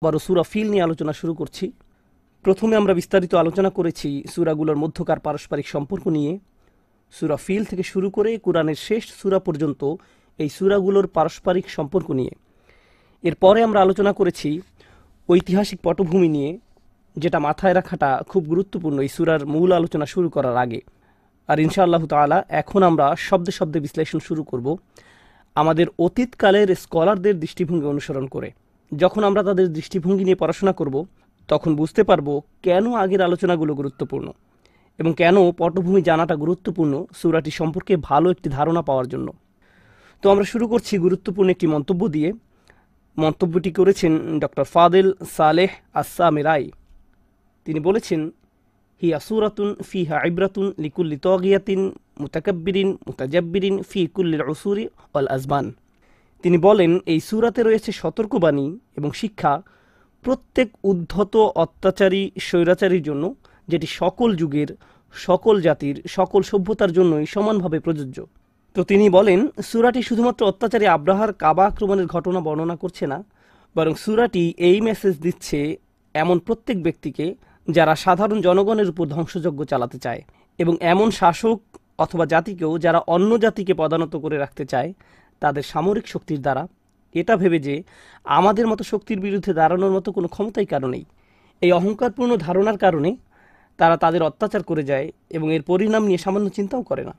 বড় সূরা ফিল নিয়ে আলোচনা শুরু করছি। প্রথমে আমরা বিস্তারিত আলোচনা করেছি সূরাগুলোর মধ্যকার পারস্পরিক সম্পর্ক নিয়ে। সূরা ফিল থেকে শুরু করে কোরআনের শেষ সূরা পর্যন্ত এই সূরাগুলোর পারস্পরিক সম্পর্ক নিয়ে। এরপরে আমরা আলোচনা করেছি ঐতিহাসিক পটভূমি নিয়ে, যেটা মাথায় রাখাটা খুব গুরুত্বপূর্ণ এই সূরার মূল আলোচনা শুরু করার আগে। আর ইনশাআল্লাহ তাআলা এখন আমরা শব্দে শব্দে বিশ্লেষণ শুরু করব আমাদের অতীতকালের স্কলারদের দৃষ্টিভঙ্গি অনুসরণ করে। যখন আমরা তাদের দৃষ্টিভঙ্গি নিয়ে পড়াশোনা করব তখন বুঝতে পারবো কেন আগের আলোচনাগুলো গুরুত্বপূর্ণ এবং কেন পটভূমি জানাটা গুরুত্বপূর্ণ সূরাটি সম্পর্কে ভালো একটি ধারণা পাওয়ার জন্য। তো আমরা শুরু করছি গুরুত্বপূর্ণ একটি মন্তব্য দিয়ে। মন্তব্যটি করেছেন ডক্টর ফাদেল সালেহ আস-সামিরাই। তিনি বলেছেন, হিয়া সূরাতুন ফিহা ইবরাতুন লিকুল্লি তাগিয়াতিন মুতাকাব্বিরিন মুতাজাব্বিরিন ফি কুল্লিল উসুরি ওয়াল আজমান। তিনি বলেন, এই সূরাতে রয়েছে সতর্কবাণী এবং শিক্ষা প্রত্যেক উদ্ধত অত্যাচারী স্বৈরাচারীর জন্য, যেটি সকল যুগের, সকল জাতির, সকল সভ্যতার জন্যই সমানভাবে প্রযোজ্য। তো তিনি বলেন, সূরাটি শুধুমাত্র অত্যাচারী আব্রাহার কাবা আক্রমণের ঘটনা বর্ণনা করছে না, বরং সূরাটি এই মেসেজ দিচ্ছে এমন প্রত্যেক ব্যক্তিকে যারা সাধারণ জনগণের উপর ধ্বংসযজ্ঞ চালাতে চায়, এবং এমন শাসক অথবা জাতিকেও যারা অন্য জাতিকে পদানত করে রাখতে চায় তাদের সামরিক শক্তির দ্বারা, এটা ভেবে যে আমাদের মতো শক্তির বিরুদ্ধে দাঁড়ানোর মতো কোনো ক্ষমতাই কারো নেই। এই অহংকারপূর্ণ ধারণার কারণে তারা তাদের অত্যাচার করে যায় এবং এর পরিণাম নিয়ে সামান্য চিন্তাও করে না।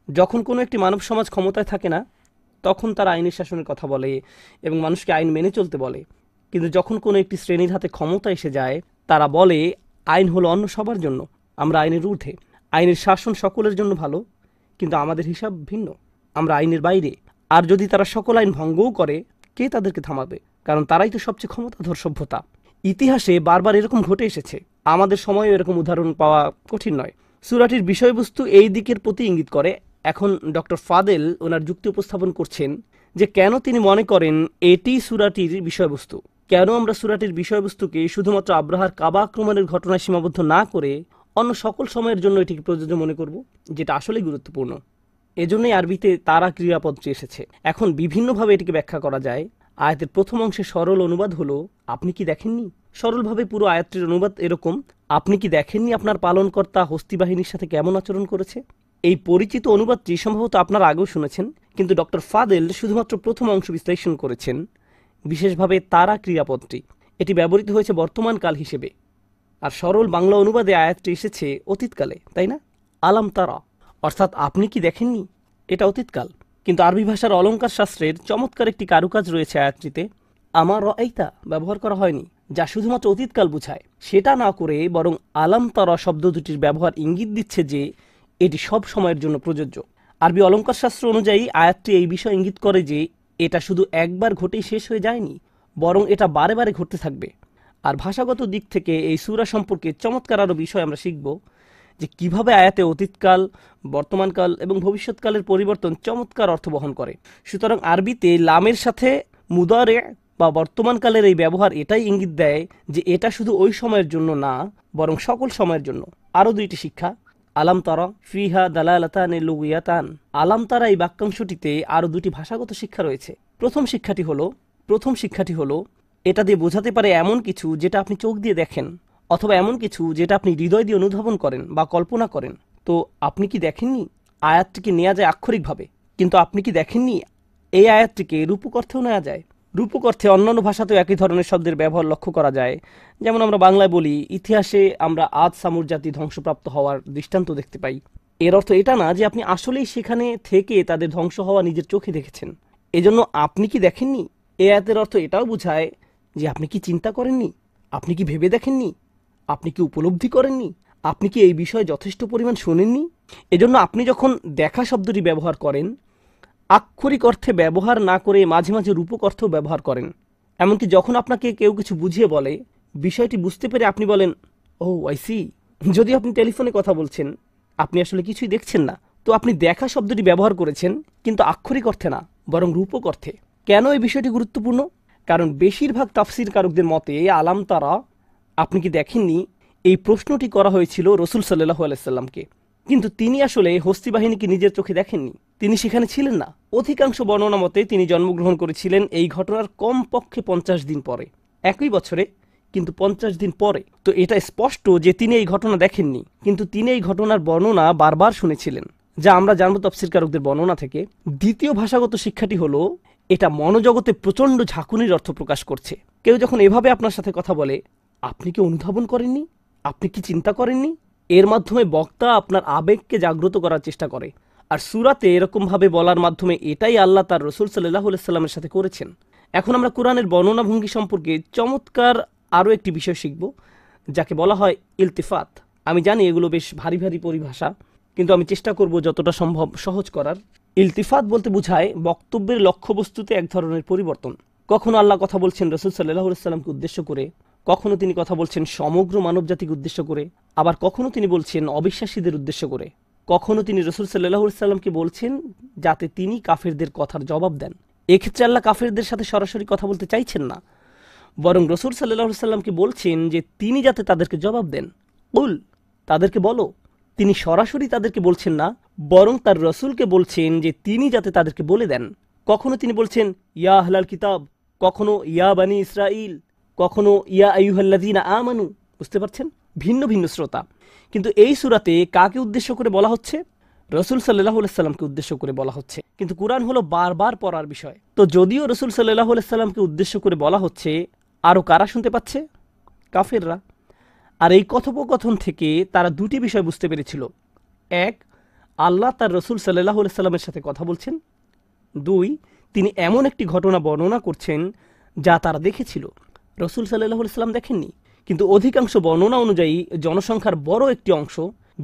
যখন কোনো একটি মানব সমাজ ক্ষমতায় থাকে না, তখন তারা আইনের শাসনের কথা বলে এবং মানুষকে আইন মেনে চলতে বলে। কিন্তু যখন কোনো একটি শ্রেণীর হাতে ক্ষমতা এসে যায়, তারা বলে আইন হলো অন্য সবার জন্য, আমরা আইনের ঊর্ধ্বে, আইনের শাসন সকলের জন্য ভালো, কিন্তু আমাদের হিসাব ভিন্ন, আমরা আইনের বাইরে। আর যদি তারা সকল আইন ভঙ্গও করে, কে তাদেরকে থামাবে? কারণ তারাই তো সবচেয়ে ক্ষমতাধর সভ্যতা। ইতিহাসে বারবার এরকম ঘটে এসেছে, আমাদের সময়েও এরকম উদাহরণ পাওয়া কঠিন নয়। সূরাটির বিষয়বস্তু এই দিকের প্রতি ইঙ্গিত করে। এখন ডক্টর ফাদেল ওনার যুক্তি উপস্থাপন করছেন যে কেন তিনি মনে করেন এটি সূরাটির বিষয়বস্তু। কেন আমরা সূরাটির বিষয়বস্তুকে শুধুমাত্র আব্রাহার কাবা আক্রমণের ঘটনায় সীমাবদ্ধ না করে অন্য সকল সময়ের জন্য এটিকে প্রযোজ্য মনে করব, যেটা আসলেই গুরুত্বপূর্ণ। এজন্যই আরবিতে তারা ক্রিয়াপদটি এসেছে। এখন বিভিন্নভাবে এটিকে ব্যাখ্যা করা যায়। আয়াতের প্রথম অংশে সরল অনুবাদ হলো, আপনি কি দেখেননি? সরলভাবে পুরো আয়াতটির অনুবাদ এরকম, আপনি কি দেখেননি আপনার পালনকর্তা হস্তি বাহিনীর সাথে কেমন আচরণ করেছে? এই পরিচিত অনুবাদটি সম্ভবত আপনারা আগেও শুনেছেন, কিন্তু ডক্টর ফাদেল শুধুমাত্র প্রথম অংশ বিশ্লেষণ করেছেন, বিশেষভাবে তারা ক্রিয়াপদটি। এটি ব্যবহৃত হয়েছে বর্তমান কাল হিসেবে, আর সরল বাংলা অনুবাদে আয়াতটি এসেছে অতীতকালে, তাই না? আলাম তারা, অর্থাৎ আপনি কি দেখেননি, এটা অতীতকাল। কিন্তু আরবি ভাষার অলঙ্কার শাস্ত্রের চমৎকার একটি কারুকাজ রয়েছে আয়াতটিতে। আমার রাআইতা ব্যবহার করা হয়নি, যা শুধুমাত্র অতীতকাল বোঝায়। সেটা না করে বরং আলাম তারা শব্দ দুটির ব্যবহার ইঙ্গিত দিচ্ছে যে এটি সব সময়ের জন্য প্রযোজ্য। আরবি অলঙ্কার শাস্ত্র অনুযায়ী আয়াতটি এই বিষয় ইঙ্গিত করে যে এটা শুধু একবার ঘটেই শেষ হয়ে যায়নি, বরং এটা বারে বারে ঘটতে থাকবে। আর ভাষাগত দিক থেকে এই সূরা সম্পর্কে চমৎকার আরও বিষয় আমরা শিখব, যে কিভাবে আয়াতে অতীতকাল, বর্তমানকাল এবং ভবিষ্যৎকালের পরিবর্তন চমৎকার অর্থ বহন করে। সুতরাং আরবিতে লামের সাথে মুদারে বা বর্তমানকালের এই ব্যবহার এটাই ইঙ্গিত দেয় যে এটা শুধু ওই সময়ের জন্য না, বরং সকল সময়ের জন্য। আরও দুইটি শিক্ষা, আলাম তারা ফিহা দালালাতান লুগিয়াতান। আলাম তারা এই বাক্যাংশটিতে আরও দুটি ভাষাগত শিক্ষা রয়েছে। প্রথম শিক্ষাটি হলো এটা দিয়ে বোঝাতে পারে এমন কিছু যেটা আপনি চোখ দিয়ে দেখেন, অথবা এমন কিছু যেটা আপনি হৃদয় দিয়ে অনুধাবন করেন বা কল্পনা করেন। তো আপনি কি দেখেননি, আয়াতটিকে নেওয়া যায় আক্ষরিকভাবে, কিন্তু আপনি কি দেখেননি এই আয়াতটিকে রূপক অর্থেও নেওয়া যায়। রূপক অর্থে অন্যান্য ভাষাতেও একই ধরনের শব্দের ব্যবহার লক্ষ্য করা যায়। যেমন আমরা বাংলায় বলি, ইতিহাসে আমরা আদ সামুর জাতি ধ্বংসপ্রাপ্ত হওয়ার দৃষ্টান্ত দেখতে পাই। এর অর্থ এটা না যে আপনি আসলেই সেখানে থেকে তাদের ধ্বংস হওয়া নিজের চোখে দেখেছেন। এজন্য আপনি কি দেখেননি এই আয়াতের অর্থ এটাও বোঝায় যে আপনি কি চিন্তা করেননি, আপনি কি ভেবে দেখেননি, আপনি কি উপলব্ধি করেননি, আপনি কি এই বিষয়ে যথেষ্ট পরিমাণ শোনেননি। এজন্য আপনি যখন দেখা শব্দটি ব্যবহার করেন, আক্ষরিক অর্থে ব্যবহার না করে মাঝে মাঝে রূপক অর্থেও ব্যবহার করেন। এমনকি যখন আপনাকে কেউ কিছু বুঝিয়ে বলে, বিষয়টি বুঝতে পেরে আপনি বলেন, ও আই সি। যদি আপনি টেলিফোনে কথা বলছেন, আপনি আসলে কিছুই দেখছেন না, তো আপনি দেখা শব্দটি ব্যবহার করেছেন, কিন্তু আক্ষরিক অর্থে না, বরং রূপক অর্থে। কেন এই বিষয়টি গুরুত্বপূর্ণ? কারণ বেশিরভাগ তাফসির কারকদের মতে আলাম তারা, আপনি কি দেখেননি, এই প্রশ্নটি করা হয়েছিল রাসূল সাল্লাল্লাহু আলাইহি সাল্লামকে, কিন্তু তিনি আসলে হস্তি বাহিনীকে নিজের চোখে দেখেননি, তিনি সেখানে ছিলেন না। অধিকাংশ বর্ণনা মতে তিনি জন্মগ্রহণ করেছিলেন এই ঘটনার কমপক্ষে 50 দিন পরে। একই বছরে, কিন্তু 50 দিন পরে। তো এটা স্পষ্ট যে তিনি এই ঘটনা দেখেননি, কিন্তু তিনি এই ঘটনার বর্ণনা বারবার শুনেছিলেন, যা আমরা জানব তাফসীরকারকদের বর্ণনা থেকে। দ্বিতীয় ভাষাগত শিক্ষাটি হলো, এটা মনোজগতে প্রচণ্ড ঝাঁকুনির অর্থ প্রকাশ করছে। কেউ যখন এভাবে আপনার সাথে কথা বলে, আপনি কি অনুধাবন করেননি? আপনি কি চিন্তা করেননি? এর মাধ্যমে বক্তা আপনার আবেগকে জাগ্রত করার চেষ্টা করে। আর সূরাতে এরকমভাবে বলার মাধ্যমে এটাই আল্লাহ তার রাসূল সাল্লাল্লাহু আলাইহি সাল্লামের সাথে করেছেন। এখন আমরা কোরআনের বর্ণনা ভঙ্গি সম্পর্কে চমৎকার আরও একটি বিষয় শিখব, যাকে বলা হয় ইলতিফাত। আমি জানি এগুলো বেশ ভারী ভারী পরিভাষা, কিন্তু আমি চেষ্টা করব যতটা সম্ভব সহজ করার। ইলতিফাত বলতে বোঝায় বক্তব্যের লক্ষ্যবস্তুতে এক ধরনের পরিবর্তন। কখনো আল্লাহ কথা বলছেন রাসূল সাল্লাল্লাহু আলাইহি সাল্লামকে উদ্দেশ্য করে, কখনো তিনি কথা বলছেন সমগ্র মানবজাতিকে উদ্দেশ্য করে, আবার কখনো তিনি বলছেন অবিশ্বাসীদের উদ্দেশ্য করে, কখনো তিনি রাসূল সাল্লাল্লাহু আলাইহি সাল্লামকে বলছেন যাতে তিনি কাফেরদের কথার জবাব দেন। এক্ষেত্রে আল্লাহ কাফেরদের সাথে সরাসরি কথা বলতে চাইছেন না, বরং রাসূল সাল্লাল্লাহু আলাইহি সাল্লামকে বলছেন যে তিনি যাতে তাদেরকে জবাব দেন। কুল, তাদেরকে বলো। তিনি সরাসরি তাদেরকে বলছেন না, বরং তার রাসূলকে বলছেন যে তিনি যাতে তাদেরকে বলে দেন। কখনো তিনি বলছেন ইয়া আহলাল কিতাব, কখনো ইয়া বানি ইসরাইল, কখনো ইয়া আইয়ুহাল্লাযীনা আমানু। বুঝতে পারছেন? ভিন্ন ভিন্ন শ্রোতা। কিন্তু এই সূরাতে কাকে উদ্দেশ্য করে বলা হচ্ছে? রাসূল সাল্লাল্লাহু আলাইহি সাল্লামকে উদ্দেশ্য করে বলা হচ্ছে। কিন্তু কুরআন হলো বারবার পড়ার বিষয়। তো যদিও রাসূল সাল্লাল্লাহু আলাইহি সাল্লামকে উদ্দেশ্য করে বলা হচ্ছে, আরও কারা শুনতে পাচ্ছে? কাফেররা। আর এই কথোপকথন থেকে তারা দুটি বিষয় বুঝতে পেরেছিল। এক, আল্লাহ তার রাসূল সাল্লাল্লাহু আলাইহি সাল্লামের সাথে কথা বলছেন। দুই, তিনি এমন একটি ঘটনা বর্ণনা করছেন যা তারা দেখেছিল। রাসূল সাল্লাল্লাহু আলাইহি সাল্লাম দেখেননি, কিন্তু অধিকাংশ বর্ণনা অনুযায়ী জনসংখ্যার বড় একটি অংশ,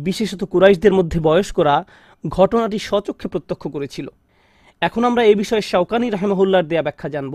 বিশেষত কুরাইশদের মধ্যে বয়স্করা ঘটনাটি স্বচক্ষে প্রত্যক্ষ করেছিল। এখন আমরা এই বিষয়ে শাওকানী রাহিমাহুল্লাহর দেয়া ব্যাখ্যা জানব।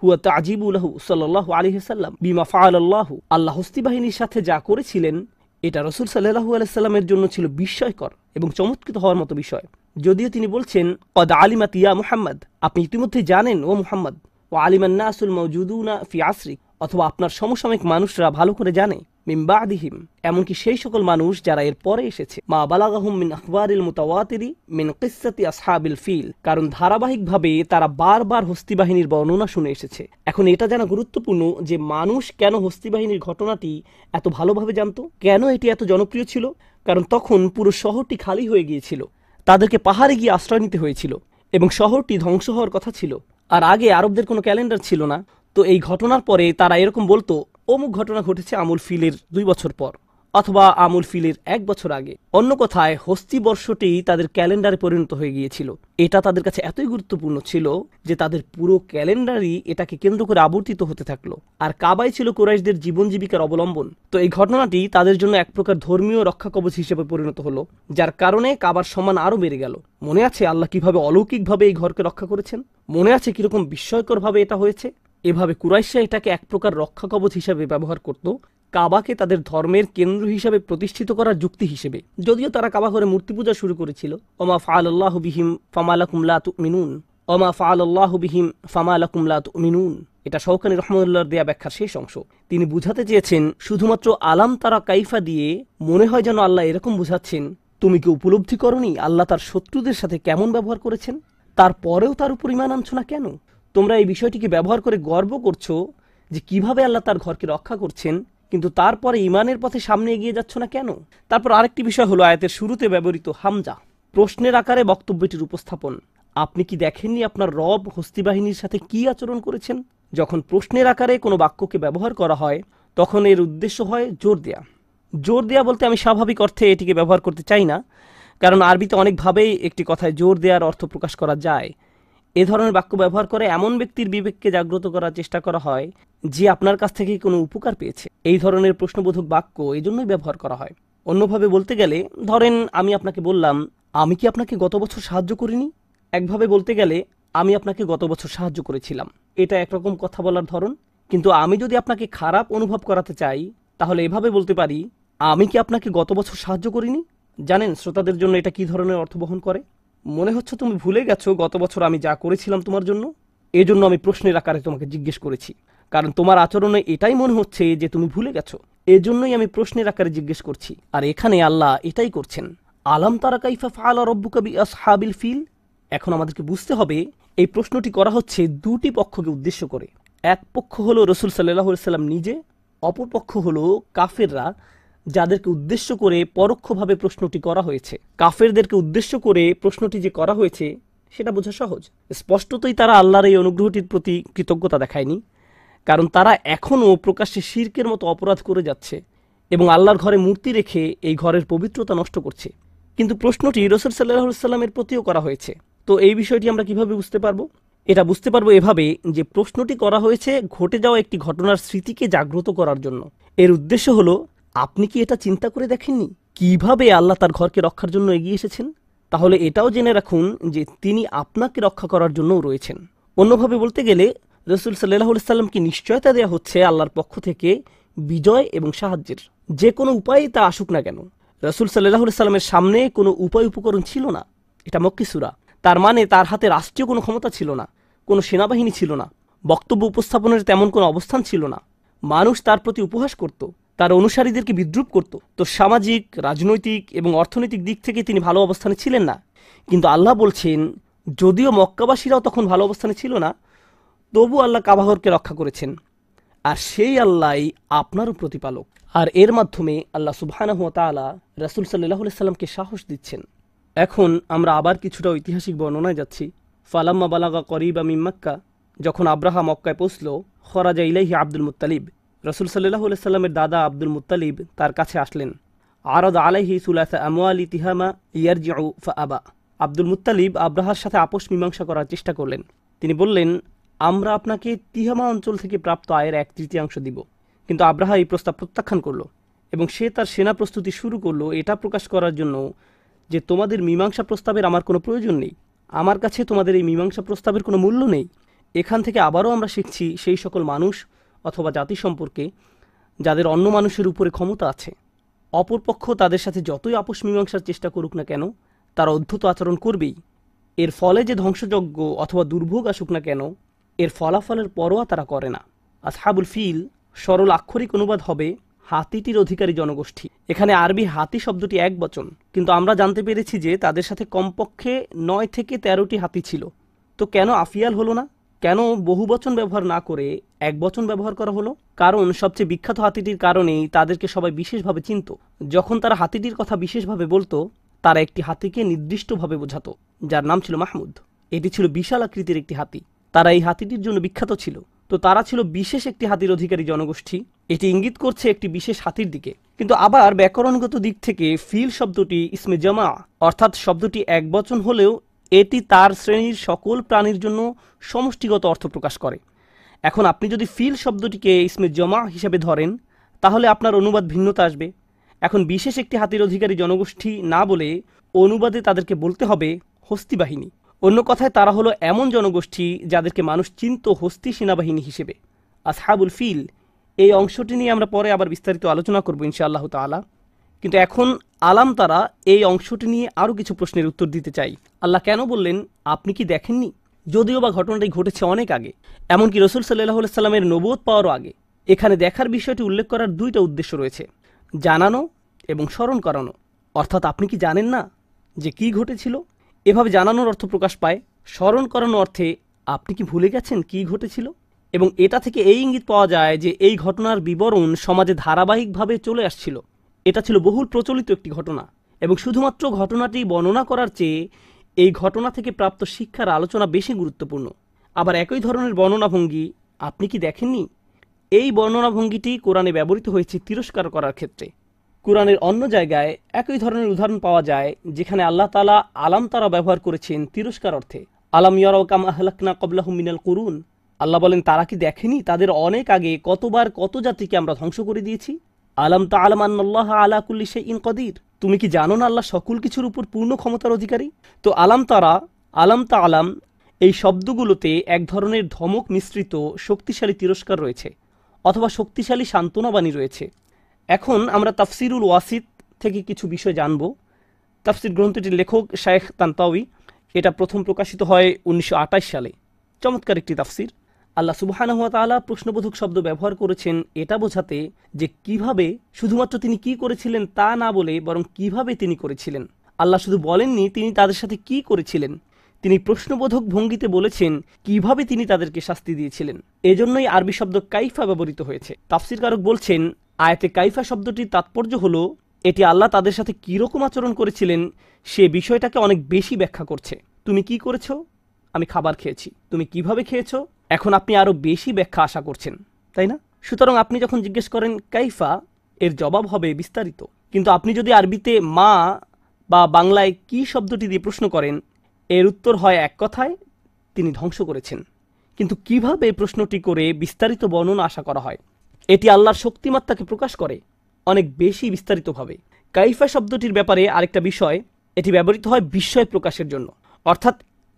হুয়া তাজিবু লাহু সাল্লাল্লাহু আলাইহি সাল্লাম বিমা ফাআলাল্লাহু। আল্লাহ হস্তি বাহিনীর সাথে যা করেছিলেন এটা রাসূল সাল্লাল্লাহু আলাইহি সাল্লামের জন্য ছিল বিস্ময়কর এবং চমৎকৃত হওয়ার মতো বিষয়। যদিও তিনি বলছেন কদ আলিমাত ইয়া মুহাম্মদ, আপনি ইতিমধ্যে জানেন ও মুহাম্মদ, ওয়া আলিমান নাসুল মাওজুদুনা ফি আসরি, অথবা আপনার সমসাময়িক মানুষরা ভালো করে জানে, মিন বাদিহিম, এমনকি সেই সকল মানুষ যারা এর পরে এসেছে, মা বালাগাহুম মিন আখবারিল মুতাওয়াতিরি মিন কিসসাতি আসহাবিল ফিল, কারণ ধারাবাহিকভাবে তারা বারবার হস্তি বাহিনীর বর্ণনা শুনে এসেছে। এখন এটা জানা গুরুত্বপূর্ণ যে মানুষ কেন হস্তি বাহিনীর ঘটনাটি এত ভালোভাবে জানতো, কেন এটি এত জনপ্রিয় ছিল। কারণ তখন পুরো শহরটি খালি হয়ে গিয়েছিল, তাদেরকে পাহাড়ে গিয়ে আশ্রয় নিতে হয়েছিল এবং শহরটি ধ্বংস হওয়ার কথা ছিল। আর আগে আরবদের কোনো ক্যালেন্ডার ছিল না। তো এই ঘটনার পরে তারা এরকম বলতো, অমুক ঘটনা ঘটেছে আমুল ফিলের 2 বছর পর, অথবা আমুল ফিলের 1 বছর আগে। অন্য কথায় হস্তি বর্ষটি তাদের ক্যালেন্ডারে পরিণত হয়ে গিয়েছিল। এটা তাদের কাছে এতই গুরুত্বপূর্ণ ছিল যে তাদের পুরো ক্যালেন্ডারই এটাকে কেন্দ্র করে আবর্তিত হতে থাকলো। আর কাবাই ছিল কুরাইশদের জীবন জীবিকার অবলম্বন। তো এই ঘটনাটি তাদের জন্য এক প্রকার ধর্মীয় রক্ষা কবচ হিসেবে পরিণত হলো, যার কারণে কাবার সম্মান আরো বেড়ে গেল। মনে আছে আল্লাহ কিভাবে অলৌকিকভাবে এই ঘরকে রক্ষা করেছেন? মনে আছে কিরকম বিস্ময়করভাবে এটা হয়েছে? এভাবে কুরাইশরা এটাকে এক প্রকার রক্ষা কবচ হিসেবে ব্যবহার করত, কাবাকে তাদের ধর্মের কেন্দ্র হিসেবে প্রতিষ্ঠিত করার যুক্তি হিসেবে। যদিও তারা কাবা ঘরে মূর্তি পূজা শুরু করেছিল। ওমা ফাআলাল্লাহু বিহিম ফামা লাকুম লা তুমিনুন, ওমা ফাআলাল্লাহু বিহিম ফামা লাকুম লা তুমিনুন। এটা শাওকানী রাহমাতুল্লাহর দেয়া ব্যাখ্যার শেষ অংশ। তিনি বুঝাতে চেয়েছেন শুধুমাত্র আলাম তারা কাইফা দিয়ে মনে হয় যেন আল্লাহ এরকম বুঝাচ্ছেন, তুমি কি উপলব্ধি করনি আল্লাহ তার শত্রুদের সাথে কেমন ব্যবহার করেছেন? তারপরেও তার উপর ঈমান আনছো না কেন? তোমরা এই বিষয়টিকে ব্যবহার করে গর্ব করছো যে কিভাবে আল্লাহ তার ঘরকে রক্ষা করছেন, কিন্তু তারপরে ঈমানের পথে সামনে এগিয়ে যাচ্ছ না কেন? তারপর আরেকটি বিষয় হলো আয়াতের শুরুতে ব্যবহৃত হামজা, প্রশ্নের আকারে বক্তব্যটির উপস্থাপন। আপনি কি দেখেননি আপনার রব হস্তি বাহিনীর সাথে কি আচরণ করেছেন? যখন প্রশ্নের আকারে কোনো বাক্যকে ব্যবহার করা হয় তখন এর উদ্দেশ্য হয় জোর দেয়া। জোর দেয়া বলতে আমি স্বাভাবিক অর্থে এটিকে ব্যবহার করতে চাই না, কারণ আরবিতে অনেকভাবেই একটি কথায় জোর দেওয়ার অর্থ প্রকাশ করা যায়। এ ধরনের বাক্য ব্যবহার করে এমন ব্যক্তির বিবেককে জাগ্রত করার চেষ্টা করা হয় যে আপনার কাছ থেকে কোনো উপকার পেয়েছে। এই ধরনের প্রশ্নবোধক বাক্য এই জন্যই ব্যবহার করা হয়। অন্যভাবে বলতে গেলে, ধরেন আমি আপনাকে বললাম, আমি কি আপনাকে গত বছর সাহায্য করিনি? একভাবে বলতে গেলে, আমি আপনাকে গত বছর সাহায্য করেছিলাম। এটা একরকম কথা বলার ধরন। কিন্তু আমি যদি আপনাকে খারাপ অনুভব করাতে চাই, তাহলে এভাবে বলতে পারি, আমি কি আপনাকে গত বছর সাহায্য করিনি? জানেন শ্রোতাদের জন্য এটা কি ধরনের অর্থ বহন করে? মনে হচ্ছে তুমি ভুলে গেছো গত বছর আমি যা করেছিলাম তোমার জন্য। এজন্য আমি প্রশ্নের আকারে তোমাকে জিজ্ঞেস করেছি, কারণ তোমার আচরণে এটাই মনে হচ্ছে যে তুমি ভুলে গেছো। এজন্যই আমি প্রশ্নের আকারে জিজ্ঞেস করছি। আর এখানে আল্লাহ এটাই করছেন। আলাম তারা কাইফা ফাআলা রাব্বুকা বিআসহাবিল ফিল। এখন আমাদেরকে বুঝতে হবে এই প্রশ্নটি করা হচ্ছে দুটি পক্ষকে উদ্দেশ্য করে। এক পক্ষ হলো রাসূল সাল্লাল্লাহু আলাইহি সাল্লাম নিজে, অপর পক্ষ হলো কাফেররা, যাদেরকে উদ্দেশ্য করে পরোক্ষভাবে প্রশ্নটি করা হয়েছে। কাফেরদেরকে উদ্দেশ্য করে প্রশ্নটি যে করা হয়েছে সেটা বোঝা সহজ। স্পষ্টতই তারা আল্লাহর এই অনুগ্রহটির প্রতি কৃতজ্ঞতা দেখায়নি, কারণ তারা এখনও প্রকাশ্যে শিরকের মতো অপরাধ করে যাচ্ছে এবং আল্লাহর ঘরে মূর্তি রেখে এই ঘরের পবিত্রতা নষ্ট করছে। কিন্তু প্রশ্নটি রাসূল সাল্লাল্লাহু আলাইহি সাল্লামের প্রতিও করা হয়েছে। তো এই বিষয়টি আমরা কিভাবে বুঝতে পারবো? এটা বুঝতে পারবো এভাবে যে প্রশ্নটি করা হয়েছে ঘটে যাওয়া একটি ঘটনার স্মৃতিকে জাগ্রত করার জন্য। এর উদ্দেশ্য হলো, আপনি কি এটা চিন্তা করে দেখেননি কিভাবে আল্লাহ তার ঘরকে রক্ষার জন্য এগিয়ে এসেছেন? তাহলে এটাও জেনে রাখুন যে তিনি আপনাকে রক্ষা করার জন্যও রয়েছেন। অন্যভাবে বলতে গেলে রাসূল সাল্লাল্লাহু আলাইহি সাল্লামকে নিশ্চয়তা দেওয়া হচ্ছে আল্লাহর পক্ষ থেকে বিজয় এবং সাহায্যের, যে কোনো উপায়ে তা আসুক না কেন। রাসূল সাল্লাল্লাহু আলাইহি সাল্লামের সামনে কোনো উপায় উপকরণ ছিল না। এটা মক্কি সূরা। তার মানে তার হাতে রাষ্ট্রীয় কোনো ক্ষমতা ছিল না, কোনো সেনাবাহিনী ছিল না, বক্তব্য উপস্থাপনের তেমন কোনো অবস্থান ছিল না। মানুষ তার প্রতি উপহাস করত, তার অনুসারীদেরকে বিদ্রুপ করত। তো সামাজিক, রাজনৈতিক এবং অর্থনৈতিক দিক থেকে তিনি ভালো অবস্থানে ছিলেন না। কিন্তু আল্লাহ বলছেন, যদিও মক্কাবাসীরাও তখন ভালো অবস্থানে ছিল না, তবু আল্লাহ কাবাঘরকে রক্ষা করেছেন। আর সেই আল্লাহই আপনারও প্রতিপালক। আর এর মাধ্যমে আল্লাহ সুবহানাহু ওয়া তাআলা রাসূল সাল্লাল্লাহু আলাইহি সাল্লামকে সাহস দিচ্ছেন। এখন আমরা আবার কিছুটা ঐতিহাসিক বর্ণনায় যাচ্ছি। ফালাম্মা বালাগা করিবা মিন মাক্কা, যখন আব্রাহা মক্কায় পৌঁছল, খরাজা ইলাইহি আব্দুল মুত্তালিব, রাসূল সাল্লাল্লাহু আলাইহি সাল্লামের দাদা আব্দুল মুত্তালিব তার কাছে আসলেন। আরাদ আলাইহি সুলাসা আমওয়ালি তিহামা ইয়ারজিউ ফাআবা। আব্দুল মুত্তালিব আব্রাহার সাথে আপোষ মীমাংসা করার চেষ্টা করলেন। তিনি বললেন, আমরা আপনাকে তিহামা অঞ্চল থেকে প্রাপ্ত আয়ের 1/3 দিব। কিন্তু আব্রাহা এই প্রস্তাব প্রত্যাখ্যান করল এবং সে তার সেনা প্রস্তুতি শুরু করলো এটা প্রকাশ করার জন্য যে তোমাদের মীমাংসা প্রস্তাবের আমার কোনো প্রয়োজন নেই, আমার কাছে তোমাদের এই মীমাংসা প্রস্তাবের কোনো মূল্য নেই। এখান থেকে আবারও আমরা শিখছি সেই সকল মানুষ অথবা জাতি সম্পর্কে যাদের অন্য মানুষের উপরে ক্ষমতা আছে। অপরপক্ষ তাদের সাথে যতই আপোষ মীমাংসার চেষ্টা করুক না কেন, তারা অদ্ভুত আচরণ করবেই। এর ফলে যে ধ্বংসযজ্ঞ অথবা দুর্ভোগ আসুক না কেন, এর ফলাফলের পরোয়া তারা করে না। আসহাবুল ফিল সরল আক্ষরিক অনুবাদ হবে হাতিটির অধিকারী জনগোষ্ঠী। এখানে আরবি হাতি শব্দটি একবচন, কিন্তু আমরা জানতে পেরেছি যে তাদের সাথে কমপক্ষে 9 থেকে 13টি হাতি ছিল। তো কেন আফিয়াল হলো না? কেন বহুবচন ব্যবহার না করে একবচন ব্যবহার করা হলো? কারণ সবচেয়ে বিখ্যাত হাতিটির কারণেই তাদেরকে সবাই বিশেষভাবে চিনত। যখন তারা হাতিটির কথা বিশেষভাবে বলতো, তারা একটি হাতিকে নির্দিষ্টভাবে বোঝাতো, যার নাম ছিল মাহমুদ। এটি ছিল বিশাল আকৃতির একটি হাতি। তারা এই হাতিটির জন্য বিখ্যাত ছিল। তো তারা ছিল বিশেষ একটি হাতির অধিকারী জনগোষ্ঠী। এটি ইঙ্গিত করছে একটি বিশেষ হাতির দিকে। কিন্তু আবার ব্যাকরণগত দিক থেকে ফিল শব্দটি ইসমে জামা, অর্থাৎ শব্দটি একবচন হলেও এটি তার শ্রেণীর সকল প্রাণীর জন্য সমষ্টিগত অর্থ প্রকাশ করে। এখন আপনি যদি ফিল শব্দটিকে ইসমে জামা হিসেবে ধরেন, তাহলে আপনার অনুবাদ ভিন্নতা আসবে। এখন বিশেষ একটি হাতির অধিকারী জনগোষ্ঠী না বলে অনুবাদে তাদেরকে বলতে হবে হস্তি বাহিনী। অন্য কথায় তারা হলো এমন জনগোষ্ঠী যাদেরকে মানুষ চিনত হস্তি সেনাবাহিনী হিসেবে। আসহাবুল ফিল এই অংশটি নিয়ে আমরা পরে আবার বিস্তারিত আলোচনা করব ইনশাআল্লাহ তাআলা। কিন্তু এখন আলাম তারা এই অংশটি নিয়ে আরও কিছু প্রশ্নের উত্তর দিতে চাই। আল্লাহ কেন বললেন আপনি কি দেখেননি? যদিও বা ঘটনাটি ঘটেছে অনেক আগে, এমনকি রাসূল সাল্লাল্লাহু আলাইহি সাল্লামের নবুয়ত পাওয়ারও আগে। এখানে দেখার বিষয়টি উল্লেখ করার 2টা উদ্দেশ্য রয়েছে, জানানো এবং স্মরণ করানো। অর্থাৎ আপনি কি জানেন না যে কি ঘটেছিল? এভাবে জানানোর অর্থ প্রকাশ পায়। স্মরণ করানো অর্থে আপনি কি ভুলে গেছেন কি ঘটেছিল? এবং এটা থেকে এই ইঙ্গিত পাওয়া যায় যে এই ঘটনার বিবরণ সমাজে ধারাবাহিকভাবে চলে আসছিল। এটা ছিল বহুল প্রচলিত একটি ঘটনা এবং শুধুমাত্র ঘটনাটি বর্ণনা করার চেয়ে এই ঘটনা থেকে প্রাপ্ত শিক্ষার আলোচনা বেশি গুরুত্বপূর্ণ। আবার একই ধরনের বর্ণনাভঙ্গি আপনি কি দেখেননি, এই বর্ণনাভঙ্গিটি কোরআনে ব্যবহৃত হয়েছে তিরস্কার করার ক্ষেত্রে। কোরআনের অন্য জায়গায় একই ধরনের উদাহরণ পাওয়া যায় যেখানে আল্লাহ তাআলা আলাম তারা ব্যবহার করেছেন তিরস্কার অর্থে। আলাম ইয়ারাউ কাম আহলাকনা ক্বাবলাহুম মিনাল কুরুন। আল্লাহ বলেন তারা কি দেখেনি তাদের অনেক আগে কতবার কত জাতিকে আমরা ধ্বংস করে দিয়েছি। আলাম তা'লাম আন্নাল্লাহা আলা কুল্লি শাইইন কাদির। তুমি কি জানো না আল্লাহ সকল কিছুর উপর পূর্ণ ক্ষমতার অধিকারী? তো আলাম তারা, আলাম তা'লাম এই শব্দগুলোতে এক ধরনের ধমক মিশ্রিত শক্তিশালী তিরস্কার রয়েছে অথবা শক্তিশালী সান্ত্বনাবাণী রয়েছে। এখন আমরা তাফসিরুল ওয়াসিত থেকে কিছু বিষয় জানব। তাফসির গ্রন্থটির লেখক শায়েখ তানতাউই। এটা প্রথম প্রকাশিত হয় 1928 সালে। চমৎকার একটি তাফসির। আল্লাহ সুবহানাহু ওয়া তাআলা প্রশ্নবোধক শব্দ ব্যবহার করেছেন এটা বোঝাতে যে কিভাবে, শুধুমাত্র তিনি কি করেছিলেন তা না বলে বরং কিভাবে তিনি করেছিলেন। আল্লাহ শুধু বলেননি তিনি তাদের সাথে কি করেছিলেন, তিনি প্রশ্নবোধক ভঙ্গিতে বলেছেন কিভাবে তিনি তাদেরকে শাস্তি দিয়েছিলেন। এজন্যই আরবি শব্দ কাইফা ব্যবহৃত হয়েছে। তাফসীরকারক বলছেন, আয়াতে কাইফা শব্দটির তাৎপর্য হলো এটি আল্লাহ তাদের সাথে কীরকম আচরণ করেছিলেন সে বিষয়টাকে অনেক বেশি ব্যাখ্যা করছে। তুমি কি করেছ? আমি খাবার খেয়েছি। তুমি কিভাবে খেয়েছো? এখন আপনি আরও বেশি ব্যাখ্যা আশা করছেন, তাই না? সুতরাং আপনি যখন জিজ্ঞেস করেন কাইফা, এর জবাব হবে বিস্তারিত। কিন্তু আপনি যদি আরবিতে মা বা বাংলায় কি শব্দটি দিয়ে প্রশ্ন করেন, এর উত্তর হয় এক কথায়, তিনি ধ্বংস করেছেন। কিন্তু কিভাবে প্রশ্নটি করে বিস্তারিত বর্ণনা আশা করা হয়? এটি আল্লাহর শক্তিমাত্রাকে প্রকাশ করে অনেক বেশি বিস্তারিতভাবে। কাইফা শব্দটির ব্যাপারে আরেকটা বিষয়, এটি ব্যবহৃত হয় বিস্ময় প্রকাশের জন্য। অর্থাৎ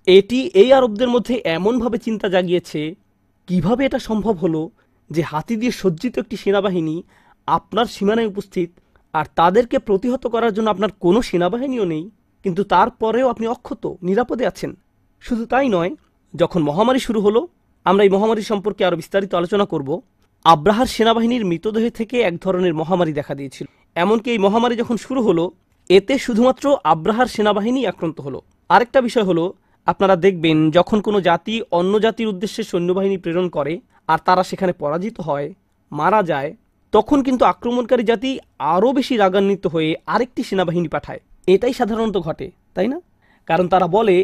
এটি এই আরবদের মধ্যে এমনভাবে চিন্তা জাগিয়েছে, কিভাবে এটা সম্ভব হলো যে হাতি দিয়ে সজ্জিত একটি সেনাবাহিনী আপনার সীমানায় উপস্থিত, আর তাদেরকে প্রতিহত করার জন্য আপনার কোনো সেনাবাহিনীও নেই, কিন্তু তারপরেও আপনি অক্ষত নিরাপদে আছেন। শুধু তাই নয়, যখন মহামারী শুরু হলো, আমরা এই মহামারী সম্পর্কে আরও বিস্তারিত আলোচনা করব। আব্রাহার সেনাবাহিনীর মৃতদেহ থেকে এক ধরনের মহামারী দেখা দিয়েছিল। এমনকি এই মহামারী যখন শুরু হলো, এতে শুধুমাত্র আব্রাহার সেনাবাহিনী আক্রান্ত হলো। আরেকটা বিষয় হলো, আপনারা দেখবেন যখন কোনো জাতি অন্য জাতির উদ্দেশ্যে সৈন্যবাহিনী প্রেরণ করে আর তারা সেখানে পরাজিত হয়, মারা যায়, তখন কিন্তু আক্রমণকারী জাতি আরও বেশি রাগান্বিত হয়ে আরেকটি সেনাবাহিনী পাঠায়। এটাই সাধারণত ঘটে, তাই না? কারণ তারা বলে,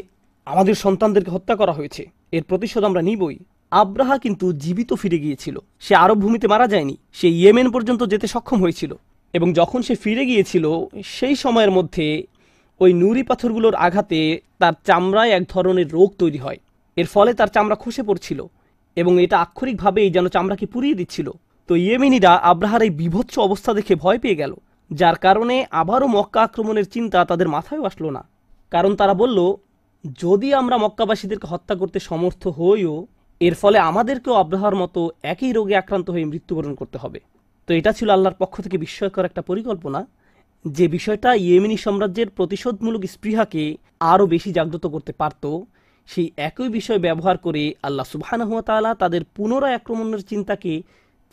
আমাদের সন্তানদেরকে হত্যা করা হয়েছে, এর প্রতিশোধ আমরা নিবই। আব্রাহা কিন্তু জীবিত ফিরে গিয়েছিল। সে আরব ভূমিতে মারা যায়নি, সে ইয়েমেন পর্যন্ত যেতে সক্ষম হয়েছিল। এবং যখন সে ফিরে গিয়েছিল, সেই সময়ের মধ্যে ওই নুড়ি পাথরগুলোর আঘাতে তার চামড়ায় এক ধরনের রোগ তৈরি হয়। এর ফলে তার চামড়া খসে পড়ছিল এবং এটা আক্ষরিকভাবেই যেন চামড়াকে পুড়িয়ে দিচ্ছিল। তো ইয়েমেনিরা আব্রাহার এই বিভৎস অবস্থা দেখে ভয় পেয়ে গেল, যার কারণে আবারও মক্কা আক্রমণের চিন্তা তাদের মাথায়ও আসলো না। কারণ তারা বলল, যদি আমরা মক্কাবাসীদেরকে হত্যা করতে সমর্থ হইও, এর ফলে আমাদেরকেও আব্রাহার মতো একই রোগে আক্রান্ত হয়ে মৃত্যুবরণ করতে হবে। তো এটা ছিল আল্লাহর পক্ষ থেকে বিস্ময়কর একটা পরিকল্পনা, যে বিষয়টা ইয়েমেনি সাম্রাজ্যের প্রতিশোধমূলক স্পৃহাকে আরও বেশি জাগ্রত করতে পারত। সেই একই বিষয় ব্যবহার করে আল্লাহ সুবহানাহু ওয়া তাআলা তাদের পুনরায় আক্রমণের চিন্তাকে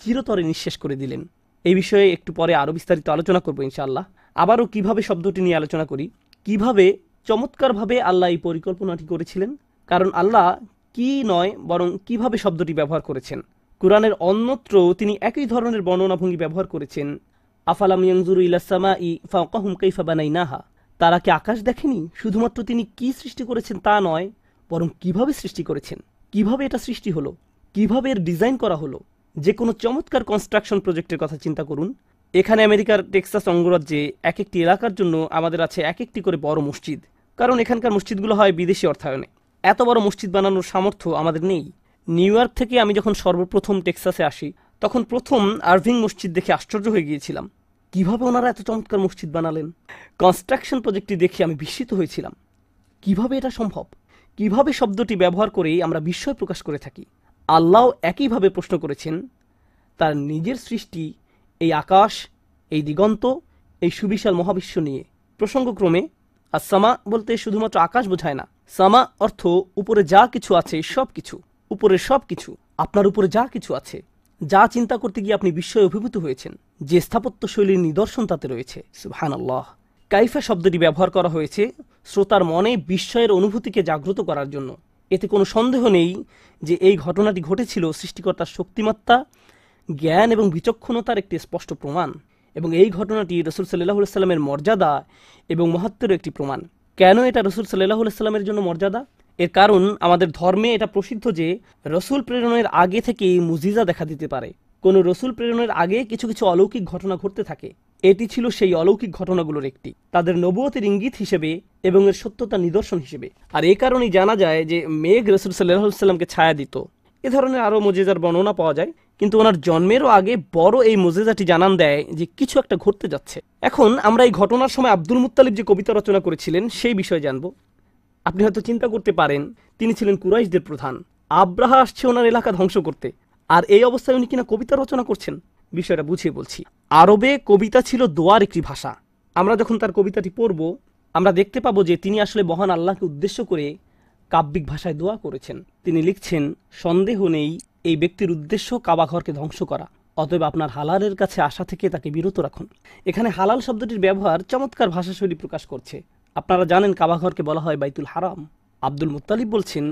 চিরতরে নিঃশেষ করে দিলেন। এই বিষয়ে একটু পরে আরও বিস্তারিত আলোচনা করবো ইনশাআল্লাহ। আবারও কিভাবে শব্দটি নিয়ে আলোচনা করি, কিভাবে চমৎকারভাবে আল্লাহ এই পরিকল্পনাটি করেছিলেন। কারণ আল্লাহ কি নয়, বরং কিভাবে শব্দটি ব্যবহার করেছেন। কুরআনের অন্যত্র তিনি একই ধরনের বর্ণনাভঙ্গি ব্যবহার করেছেন। আফালাম ইয়ানজুরু ইলাস সামাই ফাওকাহুম কাইফা বানাইনাহা। তারা কি আকাশ দেখেনি? শুধুমাত্র তিনি কি সৃষ্টি করেছেন তা নয়, বরং কিভাবে সৃষ্টি করেছেন, কিভাবে এটা সৃষ্টি হলো, কিভাবে এর ডিজাইন করা হলো। যে কোনো চমৎকার কনস্ট্রাকশন প্রজেক্টের কথা চিন্তা করুন। এখানে আমেরিকার টেক্সাস অঙ্গরাজ্যে এক একটি এলাকার জন্য আমাদের আছে এক একটি করে বড় মসজিদ, কারণ এখানকার মসজিদগুলো হয় বিদেশি অর্থায়নে। এত বড় মসজিদ বানানোর সামর্থ্য আমাদের নেই। নিউ ইয়র্ক থেকে আমি যখন সর্বপ্রথম টেক্সাসে আসি, তখন প্রথম আরভিং মসজিদ দেখে আশ্চর্য হয়ে গিয়েছিলাম, কিভাবে ওনারা এত চমৎকার মসজিদ বানালেন। কনস্ট্রাকশন প্রজেক্টটি দেখে আমি বিস্মিত হয়েছিলাম, কিভাবে এটা সম্ভব। কিভাবে শব্দটি ব্যবহার করে আমরা বিস্ময় প্রকাশ করে থাকি। আল্লাহ একইভাবে প্রশ্ন করেছেন তার নিজের সৃষ্টি, এই আকাশ, এই দিগন্ত, এই সুবিশাল মহাবিশ্ব নিয়ে। প্রসঙ্গক্রমে আসসামা বলতে শুধুমাত্র আকাশ বোঝায় না। সামা অর্থ উপরে যা কিছু আছে সব কিছু, উপরের সব কিছু, আপনার উপরে যা কিছু আছে, যা চিন্তা করতে গিয়ে আপনি বিস্ময়ে অভিভূত হয়েছেন, যে স্থাপত্য শৈলীর নিদর্শন তাতে রয়েছে। সুবহানাল্লাহ। কাইফা শব্দটি ব্যবহার করা হয়েছে শ্রোতার মনে বিস্ময়ের অনুভূতিকে জাগ্রত করার জন্য। এতে কোনো সন্দেহ নেই যে এই ঘটনাটি ঘটেছিল সৃষ্টিকর্তার শক্তিমত্তা, জ্ঞান এবং বিচক্ষণতার একটি স্পষ্ট প্রমাণ। এবং এই ঘটনাটি রাসূল সাল্লাল্লাহু আলাইহি ওয়াসাল্লামের মর্যাদা এবং মহত্বের একটি প্রমাণ। কেন এটা রাসূল সাল্লাল্লাহু আলাইহি ওয়াসাল্লামের জন্য মর্যাদা? এর কারণ আমাদের ধর্মে এটা প্রসিদ্ধ যে রাসূল প্রেরণের আগে থেকেই মুজিজা দেখা দিতে পারে। কোনো রাসূল প্রেরণের আগে কিছু কিছু অলৌকিক ঘটনা ঘটতে থাকে। এটি ছিল সেই অলৌকিক ঘটনাগুলোর একটি, তাদের নবুয়তের ইঙ্গিত হিসেবে এবং এর সত্যতা নিদর্শন হিসেবে। আর এই কারণেই জানা যায় যে মেঘ রাসূল সাল্লাল্লাহু আলাইহি ওয়াসাল্লামকে ছায়া দিত। এ ধরনের আরও মুজিজার বর্ণনা পাওয়া যায়, কিন্তু ওনার জন্মেরও আগে বড় এই মুজিজাটি জানান দেয় যে কিছু একটা ঘটতে যাচ্ছে। এখন আমরা এই ঘটনার সময় আব্দুল মুত্তালিব যে কবিতা রচনা করেছিলেন সেই বিষয়ে জানব। আপনি হয়তো চিন্তা করতে পারেন, তিনি ছিলেন কুরাইশদের প্রধান, আব্রাহা আসছে ওনার এলাকা ধ্বংস করতে, আর এই অবস্থায় উনি কিনা কবিতা রচনা করছেন। বিষয়টা বুঝিয়ে বলছি। আরবে কবিতা ছিল দোয়ার একটি ভাষা। আমরা যখন তার কবিতাটি পড়ব, আমরা দেখতে পাবো যে তিনি আসলে মহান আল্লাহকে উদ্দেশ্য করে কাব্যিক ভাষায় দোয়া করেছেন। তিনি লিখছেন, সন্দেহ নেই এই ব্যক্তির উদ্দেশ্য কাবাঘরকে ধ্বংস করা, অতএব আপনার হালালের কাছে আসা থেকে তাকে বিরত রাখুন। এখানে হালাল শব্দটির ব্যবহার চমৎকার ভাষাশৈলী প্রকাশ করছে। আপনারা জানেন কাবাঘরকে বলা হয় বাইতুল হারাম। আব্দুল মুত্তালিব বলছেন,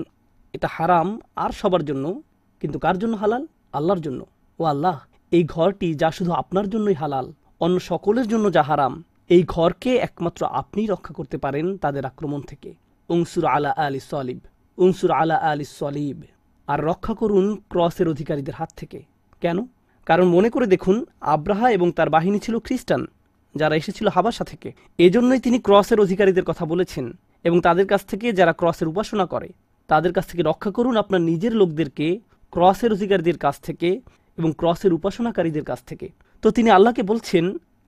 এটা হারাম আর সবার জন্য, কিন্তু কার জন্য হালাল? আল্লাহর জন্য। ও আল্লাহ, এই ঘরটি যা শুধু আপনার জন্যই হালাল, অন্য সকলের জন্য যা হারাম, এই ঘরকে একমাত্র আপনিই রক্ষা করতে পারেন তাদের আক্রমণ থেকে। উনসুর আলা আলি সলিব, উনসুর আলা আলি সলিব। আর রক্ষা করুন ক্রসের অধিকারীদের হাত থেকে। কেন? কারণ মনে করে দেখুন, আব্রাহা এবং তার বাহিনী ছিল খ্রিস্টান, যারা এসেছিল হাবাসা থেকে। এজন্যই তিনি ক্রসের অধিকারীদের কথা বলেছেন, এবং তাদের কাছ থেকে, যারা ক্রসের উপাসনা করে, তাদের কাছ থেকে রক্ষা করুন আপনার নিজের লোকদেরকে ক্রসের অধিকারীদের কাছ থেকে এবং ক্রসের উপাসনাকারীদের কাছ থেকে। তো তিনি আল্লাহকে বলছেন,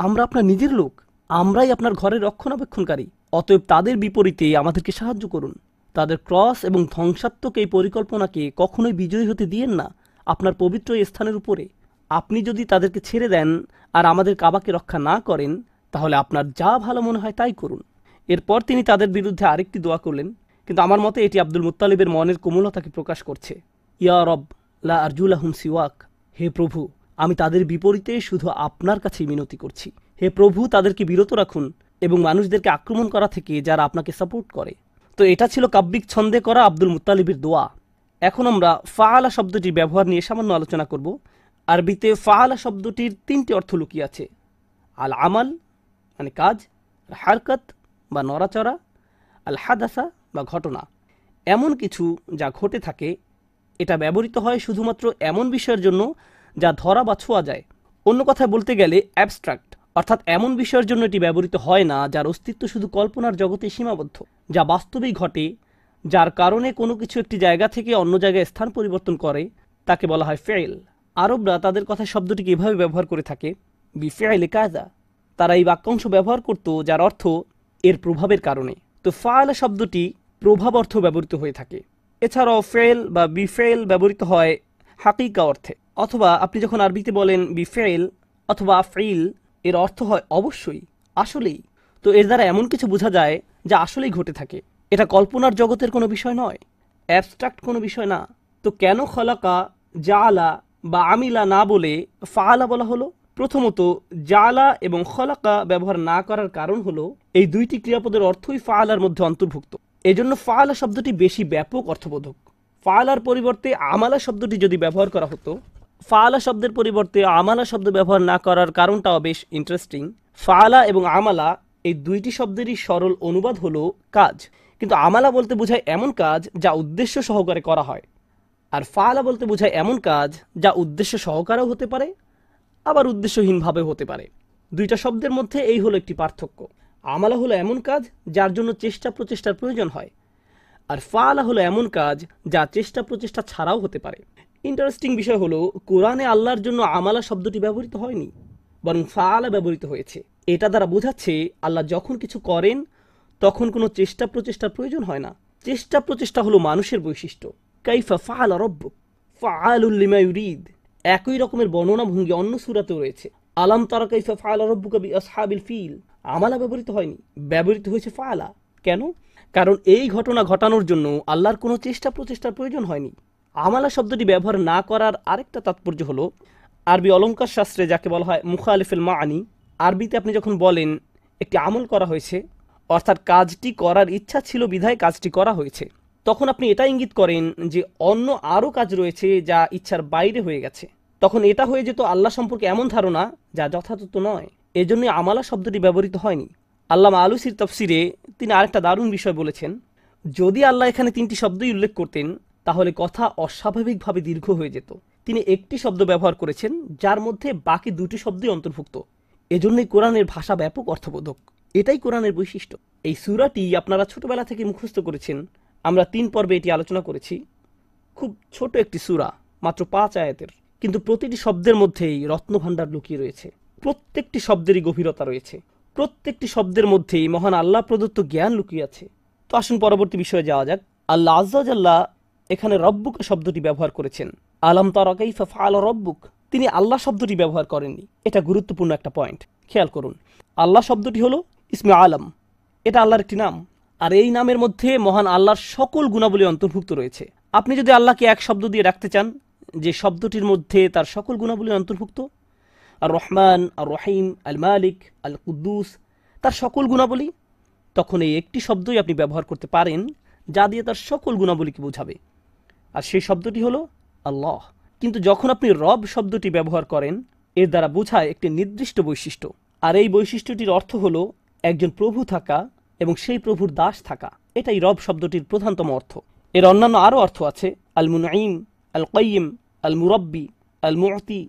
আমরা আপনার নিজের লোক, আমরাই আপনার ঘরের রক্ষণাবেক্ষণকারী, অতএব তাদের বিপরীতে আমাদেরকে সাহায্য করুন। তাদের ক্রস এবং ধ্বংসাত্মক এই পরিকল্পনাকে কখনোই বিজয়ী হতে দিয়েন না আপনার পবিত্র এই স্থানের উপরে। আপনি যদি তাদেরকে ছেড়ে দেন আর আমাদের কাবাকে রক্ষা না করেন, তাহলে আপনার যা ভালো মনে হয় তাই করুন। এরপর তিনি তাদের বিরুদ্ধে আরেকটি দোয়া করলেন, কিন্তু আমার মতে এটি আব্দুল মুত্তালিবের মনের কোমলতাকে প্রকাশ করছে। ইয়া রব লা আরজুলাহুম সিওয়াক, হে প্রভু, আমি তাদের বিপরীতে শুধু আপনার কাছেই মিনতি করছি। হে প্রভু, তাদেরকে বিরত রাখুন এবং মানুষদেরকে আক্রমণ করা থেকে যারা আপনাকে সাপোর্ট করে। তো এটা ছিল কাব্যিক ছন্দে করা আব্দুল মুত্তালিবের দোয়া। এখন আমরা ফাআলা শব্দটির ব্যবহার নিয়ে সামান্য আলোচনা করব। আরবিতে ফাআলা শব্দটির 3টি অর্থ লুকিয়ে আছে। আল আমাল মানে কাজ, হারকত বা নড়াচড়া, আল হাদাসা বা ঘটনা, এমন কিছু যা ঘটে থাকে। এটা ব্যবহৃত হয় শুধুমাত্র এমন বিষয়ের জন্য যা ধরা বা ছোঁয়া যায়। অন্য কথায় বলতে গেলে অ্যাবস্ট্রাক্ট, অর্থাৎ এমন বিষয়ের জন্য এটি ব্যবহৃত হয় না যার অস্তিত্ব শুধু কল্পনার জগতে সীমাবদ্ধ, যা বাস্তবেই ঘটে, যার কারণে কোনো কিছু একটি জায়গা থেকে অন্য জায়গায় স্থান পরিবর্তন করে, তাকে বলা হয় ফেল। আরবরা তাদের কথায় শব্দটিকে এভাবে ব্যবহার করে থাকে, বিফেলে কাজা। তারা এই বাক্যাংশ ব্যবহার করত যার অর্থ এর প্রভাবের কারণে। তো ফাআলা শব্দটি প্রভাব অর্থ ব্যবহৃত হয়ে থাকে। এছাড়াও ফেল বা বিফেল ব্যবহৃত হয় হাকিকা অর্থে। অথবা আপনি যখন আরবিতে বলেন বিফেল অথবা ফেল, এর অর্থ হয় অবশ্যই, আসলেই। তো এর দ্বারা এমন কিছু বোঝা যায় যা আসলেই ঘটে থাকে। এটা কল্পনার জগতের কোনো বিষয় নয়, অ্যাবস্ট্রাক্ট কোনো বিষয় না। তো কেন খলাকা, জাআলা বা আমিলা না বলে ফাআলা বলা হলো? প্রথমত, জাআলা এবং খলাকা ব্যবহার না করার কারণ হলো এই দুইটি ক্রিয়াপদের অর্থই ফাআলার মধ্যে অন্তর্ভুক্ত। এজন্য ফাআলা শব্দটি বেশি ব্যাপক অর্থবোধক। ফাআলার পরিবর্তে আমালা শব্দটি যদি ব্যবহার করা হতো, ফাআলা শব্দের পরিবর্তে আমালা শব্দ ব্যবহার না করার কারণটাও বেশ ইন্টারেস্টিং। ফাআলা এবং আমালা এই দুইটি শব্দেরই সরল অনুবাদ হলো কাজ, কিন্তু আমালা বলতে বোঝায় এমন কাজ যা উদ্দেশ্য সহকারে করা হয়, আর ফাআলা বলতে বোঝায় এমন কাজ যা উদ্দেশ্য সহকারেও হতে পারে, আবার উদ্দেশ্যহীনভাবেও হতে পারে। দুইটা শব্দের মধ্যে এই হলো একটি পার্থক্য। আমালা হলো এমন কাজ যার জন্য চেষ্টা প্রচেষ্টার প্রয়োজন হয়, আর ফাআলা হলো এমন কাজ যা চেষ্টা প্রচেষ্টা ছাড়াও হতে পারে। ইন্টারেস্টিং বিষয় হলো, কোরআনে আল্লাহর জন্য আমালা শব্দটি ব্যবহৃত হয়নি, বরং ফাআলা ব্যবহৃত হয়েছে। এটা দ্বারা বোঝাচ্ছে আল্লাহ যখন কিছু করেন তখন কোনো চেষ্টা প্রচেষ্টার প্রয়োজন হয় না। চেষ্টা প্রচেষ্টা হলো মানুষের বৈশিষ্ট্য। কাইফা ফাআলা রব্বুক ফাআলুল লিমা ইউরিদ, একই রকমের বর্ণনা ভঙ্গি অন্য সূরাতেও রয়েছে। আলাম তারা কাইফা ফাআলা রব্বুকা বিআসহাবিল ফিল, আমালা ব্যবহৃত হয়নি, ব্যবহৃত হয়েছে ফাআলা। কেন? কারণ এই ঘটনা ঘটানোর জন্য আল্লাহর কোনো চেষ্টা প্রচেষ্টার প্রয়োজন হয়নি। আমালা শব্দটি ব্যবহার না করার আরেকটা তাৎপর্য হলো, আরবি অলঙ্কার শাস্ত্রে যাকে বলা হয় মুখালিফুল মাআনি, আরবিতে আপনি যখন বলেন একটি আমল করা হয়েছে, অর্থাৎ কাজটি করার ইচ্ছা ছিল বিধায় কাজটি করা হয়েছে, তখন আপনি এটা ইঙ্গিত করেন যে অন্য আরও কাজ রয়েছে যা ইচ্ছার বাইরে হয়ে গেছে। তখন এটা হয়ে যেত আল্লাহ সম্পর্কে এমন ধারণা যা যথাযথ নয়। এজন্যই আমালা শব্দটি ব্যবহৃত হয়নি। আল্লামা আলুসির তাফসিরে তিনি আরেকটা দারুণ বিষয় বলেছেন, যদি আল্লাহ এখানে 3টি শব্দই উল্লেখ করতেন তাহলে কথা অস্বাভাবিকভাবে দীর্ঘ হয়ে যেত। তিনি একটি শব্দ ব্যবহার করেছেন যার মধ্যে বাকি 2টি শব্দই অন্তর্ভুক্ত। এজন্যই কোরআনের ভাষা ব্যাপক অর্থবোধক। এটাই কোরআনের বৈশিষ্ট্য। এই সূরাটি আপনারা ছোটবেলা থেকে মুখস্থ করেছেন। আমরা 3 পর্বে এটি আলোচনা করেছি। খুব ছোট একটি সূরা, মাত্র 5 আয়াতের, কিন্তু প্রতিটি শব্দের মধ্যেই রত্নভাণ্ডার লুকিয়ে রয়েছে। প্রত্যেকটি শব্দেরই গভীরতা রয়েছে। প্রত্যেকটি শব্দের মধ্যেই মহান আল্লাহ প্রদত্ত জ্ঞান লুকিয়ে আছে। তো আসুন পরবর্তী বিষয়ে যাওয়া যাক। আল্লাহ আজ্জা ওয়া জাল্লা এখানে রব্বুক শব্দটি ব্যবহার করেছেন। আলাম তারা কাইফা ফাআলা রব্বুক, তিনি আল্লাহ শব্দটি ব্যবহার করেননি। এটা গুরুত্বপূর্ণ একটা পয়েন্ট, খেয়াল করুন। আল্লাহ শব্দটি হলো ইসমে আলম, এটা আল্লাহর একটি নাম, আর এই নামের মধ্যে মহান আল্লাহর সকল গুণাবলী অন্তর্ভুক্ত রয়েছে। আপনি যদি আল্লাহকে এক শব্দ দিয়ে রাখতে চান যে শব্দটির মধ্যে তার সকল গুণাবলী অন্তর্ভুক্ত, আর রহমান, আর রহিম, আল মালিক, আল কুদ্দুস, তার সকল গুণাবলী, তখন এই একটি শব্দই আপনি ব্যবহার করতে পারেন যা দিয়ে তার সকল গুণাবলীকে বোঝাবে, আর সেই শব্দটি হলো আল্লাহ। কিন্তু যখন আপনি রব শব্দটি ব্যবহার করেন, এর দ্বারা বোঝায় একটি নির্দিষ্ট বৈশিষ্ট্য, আর এই বৈশিষ্ট্যটির অর্থ হলো একজন প্রভু থাকা এবং সেই প্রভুর দাস থাকা। এটাই রব শব্দটির প্রধানতম অর্থ। এর অন্যান্য আরও অর্থ আছে, আল মুনঈম, আল কাইয়িম, আল মুরব্বি, আল মুഅতি।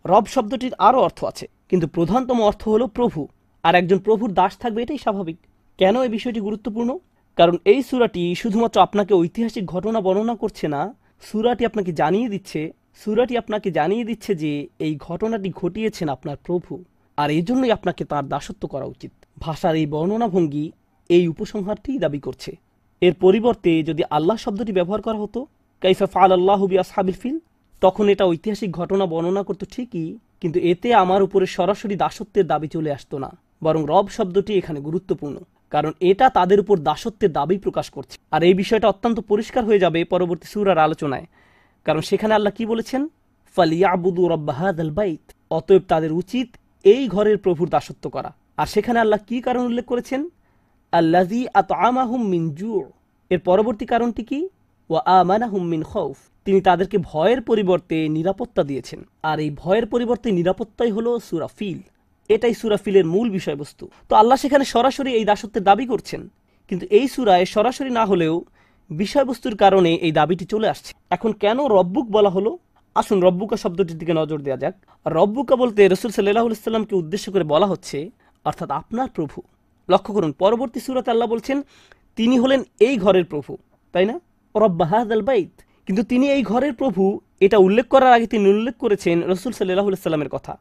রব শব্দটির আরও অর্থ আছে, কিন্তু প্রধানতম অর্থ হলো প্রভু, আর একজন প্রভুর দাস থাকবে, এটাই স্বাভাবিক। কেন এই বিষয়টি গুরুত্বপূর্ণ? কারণ এই সূরাটি শুধুমাত্র আপনাকে ঐতিহাসিক ঘটনা বর্ণনা করছে না, সূরাটি আপনাকে জানিয়ে দিচ্ছে যে এই ঘটনাটি ঘটিয়েছেন আপনার প্রভু, আর এই জন্যই আপনাকে তার দাসত্ব করা উচিত। ভাষার এই বর্ণনা ভঙ্গি এই উপসংহারটিই দাবি করছে। এর পরিবর্তে যদি আল্লাহ শব্দটি ব্যবহার করা হতো, কাইফা ফাআলাল্লাহু বিআসহাবিল ফিল, তখন এটা ঐতিহাসিক ঘটনা বর্ণনা করত ঠিকই, কিন্তু এতে আমার উপরে সরাসরি দাসত্বের দাবি চলে আসতো না। বরং রব শব্দটি এখানে গুরুত্বপূর্ণ, কারণ এটা তাদের উপর দাসত্বের দাবি প্রকাশ করছে। আর এই বিষয়টা অত্যন্ত পরিষ্কার হয়ে যাবে পরবর্তী সূরার আলোচনায়, কারণ সেখানে আল্লাহ কি বলেছেন, ফালিয়াবুদু রাব্বা হাযাল বাইত, অতএব তাদের উচিত এই ঘরের প্রভুর দাসত্ব করা। আর সেখানে আল্লাহ কি কারণ উল্লেখ করেছেন, আল্লাযী আতআমাহুম মিন জু', এর পরবর্তী কারণটি কি, ওয়া আমানাহুম মিন খাউফ, তিনি তাদেরকে ভয়ের পরিবর্তে নিরাপত্তা দিয়েছেন। আর এই ভয়ের পরিবর্তে নিরাপত্তাই হলো সূরা ফিল। এটাই সূরা ফিলের মূল বিষয়বস্তু। তো আল্লাহ সেখানে সরাসরি এই দাসত্বের দাবি করছেন, কিন্তু এই সূরায় সরাসরি না হলেও বিষয়বস্তুর কারণে এই দাবিটি চলে আসছে। এখন কেন রব্বুক বলা হলো? আসুন রব্বুকা শব্দটির দিকে নজর দেওয়া যাক। রব্বুকা বলতে রাসূল সাল্লাল্লাহু আলাইহি ওয়াসাল্লামকে উদ্দেশ্য করে বলা হচ্ছে, অর্থাৎ আপনার প্রভু। লক্ষ্য করুন, পরবর্তী সূরাতে আল্লাহ বলছেন তিনি হলেন এই ঘরের প্রভু, তাই না? রব্বা হাযাল বাইত। কিন্তু তিনি এই ঘরের প্রভু, এটা উল্লেখ করার আগে তিনি উল্লেখ করেছেন রাসূল সাল্লাল্লাহু আলাইহি ওয়াসাল্লামের কথা।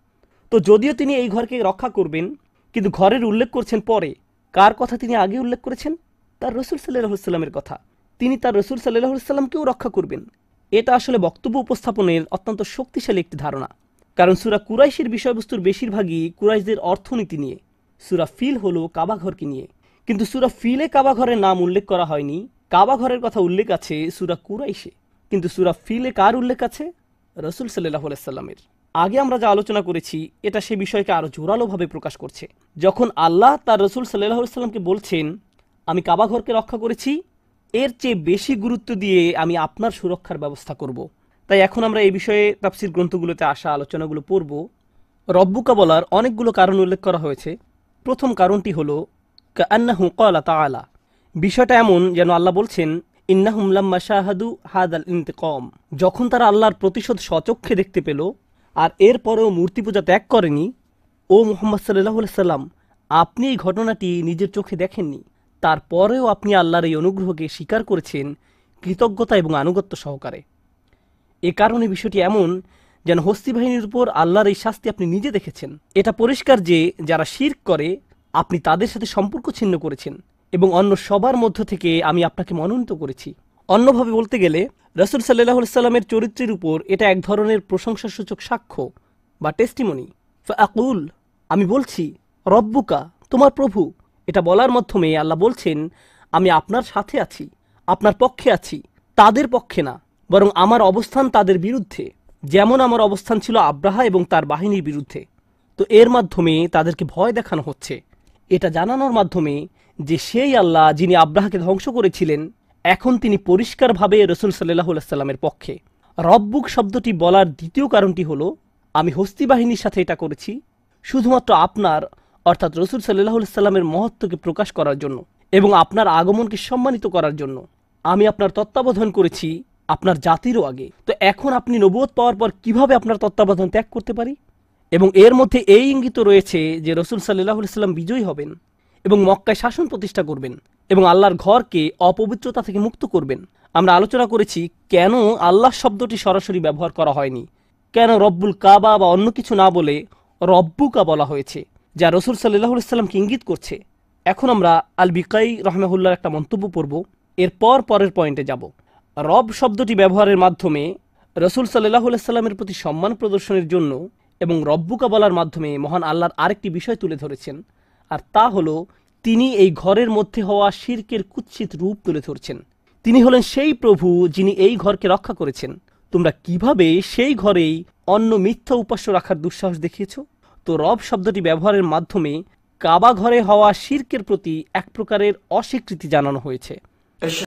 তো যদিও তিনি এই ঘরকে রক্ষা করবেন, কিন্তু ঘরের উল্লেখ করছেন পরে। কার কথা তিনি আগে উল্লেখ করেছেন? তার রাসূল সাল্লাল্লাহু আলাইহি ওয়াসাল্লামের কথা। তিনি তার রাসূল সাল্লাল্লাহু আলাইহি ওয়াসাল্লামকেও রক্ষা করবেন। এটা আসলে বক্তব্য উপস্থাপনের অত্যন্ত শক্তিশালী একটি ধারণা, কারণ সূরা কুরাইশের বিষয়বস্তুর বেশিরভাগই কুরাইশদের অর্থনীতি নিয়ে। সূরা ফিল হলো কাবা ঘরকে নিয়ে, কিন্তু সূরা ফিলে কাবা ঘরের নাম উল্লেখ করা হয়নি। কাবা ঘরের কথা উল্লেখ আছে সূরা কুরাইশে, কিন্তু সূরা ফিলে কার উল্লেখ আছে? রাসূল সাল্লাল্লাহু আলাইহি ওয়াসাল্লামের। আগে আমরা যা আলোচনা করেছি এটা সে বিষয়কে আরো জোরালোভাবে প্রকাশ করছে। যখন আল্লাহ তার রাসূল সাল্লাল্লাহু আলাইহি ওয়াসাল্লামকে বলছেন আমি কাবা ঘরকে রক্ষা করেছি, এর চেয়ে বেশি গুরুত্ব দিয়ে আমি আপনার সুরক্ষার ব্যবস্থা করব। তাই এখন আমরা এই বিষয়ে তাফসীর গ্রন্থগুলোতে আসা আলোচনাগুলো পড়ব। রব্বুকা বলার অনেকগুলো কারণ উল্লেখ করা হয়েছে। প্রথম কারণটি হলো কাআন্নাহু ক্বালা তাআলা, বিষয়টা এমন যেন আল্লাহ বলছেন ইন্নাহুম লাম্মা শাহাদু হাদাল ইন্তিকাম, যখন তারা আল্লাহর প্রতিশোধ স্বচক্ষে দেখতে পেল আর এরপরেও মূর্তি পূজা ত্যাগ করেনি, ও মুহাম্মদ সাল্লাল্লাহু আলাইহি সাল্লাম, আপনি এই ঘটনাটি নিজের চোখে দেখেননি, তারপরেও আপনি আল্লাহর এই অনুগ্রহকে স্বীকার করেছেন কৃতজ্ঞতা এবং আনুগত্য সহকারে। এ কারণে বিষয়টি এমন যেন হস্তি বাহিনীর উপর আল্লাহর এই শাস্তি আপনি নিজে দেখেছেন। এটা পরিষ্কার যে যারা শিরক করে আপনি তাদের সাথে সম্পর্ক ছিন্ন করেছেন এবং অন্য সবার মধ্য থেকে আমি আপনাকে মনোনীত করেছি। অন্যভাবে বলতে গেলে রাসূল সাল্লাল্লাহু আলাইহি সাল্লামের চরিত্রের উপর এটা এক ধরনের প্রশংসাসূচক সাক্ষ্য বা টেস্টিমনি। ফাআকুল, আমি বলছি, রব্বুকা, তোমার প্রভু। এটা বলার মাধ্যমে আল্লাহ বলছেন আমি আপনার সাথে আছি, আপনার পক্ষে আছি, তাদের পক্ষে না, বরং আমার অবস্থান তাদের বিরুদ্ধে, যেমন আমার অবস্থান ছিল আব্রাহা এবং তার বাহিনীর বিরুদ্ধে। তো এর মাধ্যমে তাদেরকে ভয় দেখানো হচ্ছে, এটা জানানোর মাধ্যমে যে সেই আল্লাহ যিনি আব্রাহাকে ধ্বংস করেছিলেন এখন তিনি পরিষ্কারভাবে রাসূল সাল্লাল্লাহু আলাইহি সাল্লামের পক্ষে। রব্বুক শব্দটি বলার দ্বিতীয় কারণটি হলো আমি হস্তি বাহিনীর সাথে এটা করেছি শুধুমাত্র আপনার অর্থাৎ রাসূল সাল্লাল্লাহু আলাইহি সাল্লামের মহত্বকে প্রকাশ করার জন্য এবং আপনার আগমনকে সম্মানিত করার জন্য। আমি আপনার তত্ত্বাবধান করেছি আপনার জাতিরও আগে। তো এখন আপনি নবুয়ত পাওয়ার পর কিভাবে আপনার তত্ত্বাবধান ত্যাগ করতে পারি? এবং এর মধ্যে এই ইঙ্গিত রয়েছে যে রাসূল সাল্লাল্লাহু আলাইহি সাল্লাম বিজয়ী হবেন এবং মক্কায় শাসন প্রতিষ্ঠা করবেন এবং আল্লাহর ঘরকে অপবিত্রতা থেকে মুক্ত করবেন। আমরা আলোচনা করেছি কেন আল্লাহ শব্দটি সরাসরি ব্যবহার করা হয়নি, কেন রব্বুল কাবা বা অন্য কিছু না বলে রব্বুকা বলা হয়েছে, যা রাসূল সাল্লাল্লাহু আলাইহি সাল্লামকে ইঙ্গিত করছে। এখন আমরা আল বিকাই রাহমাহুল্লাহর একটা মন্তব্য পড়ব, এরপর পরের পয়েন্টে যাব। রব শব্দটি ব্যবহারের মাধ্যমে রাসূল সাল্লাল্লাহু আলাইহি সাল্লামের প্রতি সম্মান প্রদর্শনের জন্য এবং রব্বুকা বলার মাধ্যমে মহান আল্লাহর আরেকটি বিষয় তুলে ধরেছেন, আর তা হলো তিনি এই ঘরের মধ্যে হওয়া শিরকের কুৎসিত রূপ তুলে ধরছেন। তিনি হলেন সেই প্রভু যিনি এই ঘরকে রক্ষা করেছেন। তোমরা কিভাবে সেই ঘরেই অন্য মিথ্যা উপাস্য রাখার দুঃসাহস দেখিয়েছ? তো রব শব্দটি ব্যবহারের মাধ্যমে কাবা ঘরে হওয়া শিরকের প্রতি এক প্রকারের অস্বীকৃতি জানানো হয়েছে।